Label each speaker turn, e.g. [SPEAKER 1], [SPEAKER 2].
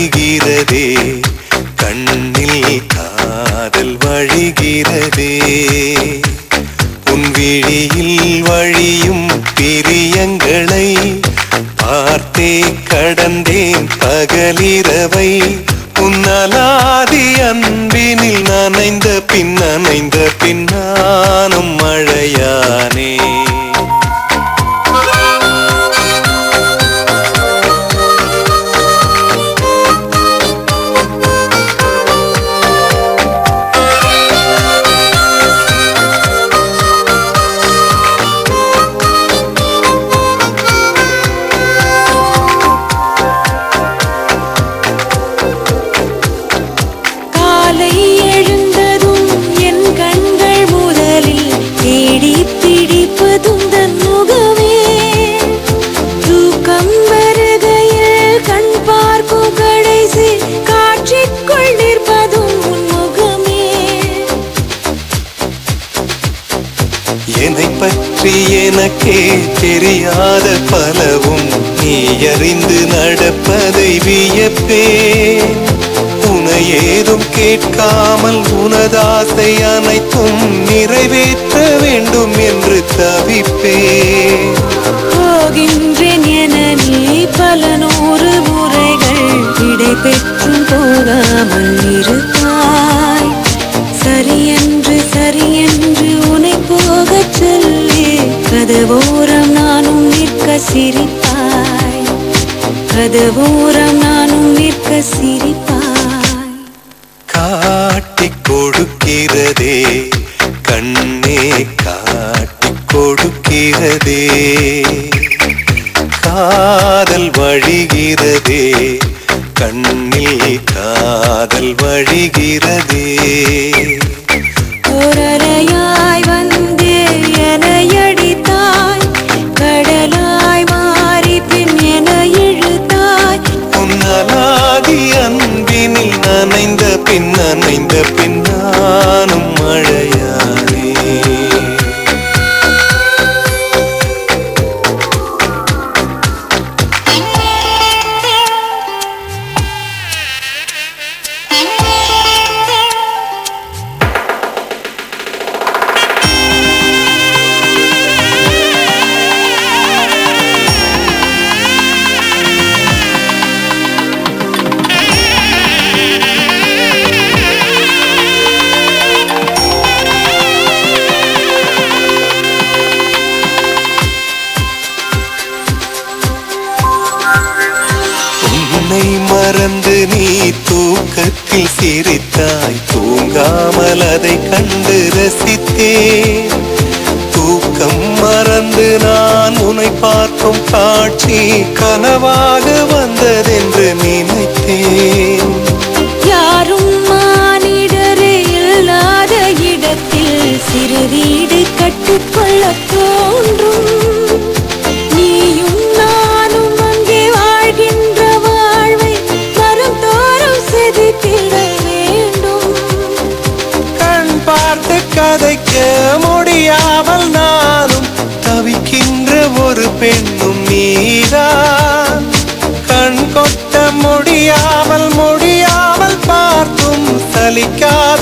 [SPEAKER 1] வழிகிறதே கண்ணில் காதல் வழிகிறதே உன் விழியில் வழியும் பிரியங்களை பார்த்தே கடந்தேன் பகலிரவை உன்னலாதி அன்பினில் நனைந்த பின் நானும் மழையானே என்னை பற்றி எனக்கே தெரியாத பலவும் நீ அறிந்து நடப்பதை வியப்பேன் உனை ஏதும் கேட்காமல் உனதாசை அனைத்தும் நிறைவேற்ற வேண்டும் என்று தவிப்பேன்
[SPEAKER 2] போகின்றேன் என நீ பல நூறு முறைகள் விடை பெற்றும் போகாமல் இருப்பாய் சரியென்று உனை போகச் சொல்லி கதவோரம் நானும் நிற்க சிரிப்பாய் கதவோரம் நானும் நிற்க சிரிப்பாய்
[SPEAKER 1] காட்டிக் கொடுக்கிறதே கண்ணே காட்டிக் கொடுக்கிறதே காதல் வழிகிறதே கண்ணில் காதல் வழிகிறதே
[SPEAKER 2] ஓரலையாய் வந்தே எனையடித்தாய் கடலாய் மாறி பின் என இழுத்தாய்
[SPEAKER 1] உன்னலாதி அன்பினில் நனைந்த பின் நானும் மழையானே உன்னை மறந்து நீ தூக்கத்தில் சிரித்தாய் தூங்காமல் அதை கண்டு ரசித்தேன் தூக்கம் மறந்து நான் உன்னை பார்க்கும் காட்சி கனவாக வந்ததென்று நினைத்தேன்
[SPEAKER 2] யாரும் மானிடரே இல்லாத இடத்தில் சிறு வீடு கட்டிக்கொள்ள தோன்றும் நீயும் நானும் அங்கே வாழ்கின்ற வாழ்வை வரும் தோறும் செதுக்கிட வேண்டும்
[SPEAKER 1] கண் பார்த்து கதைக்க முடியாமல் நானும் தவிக்கின்ற ஒரு பெண்ணும் நீதான் கண் கொட்ட முடியாமல் பார்த்தும் சலிக்காத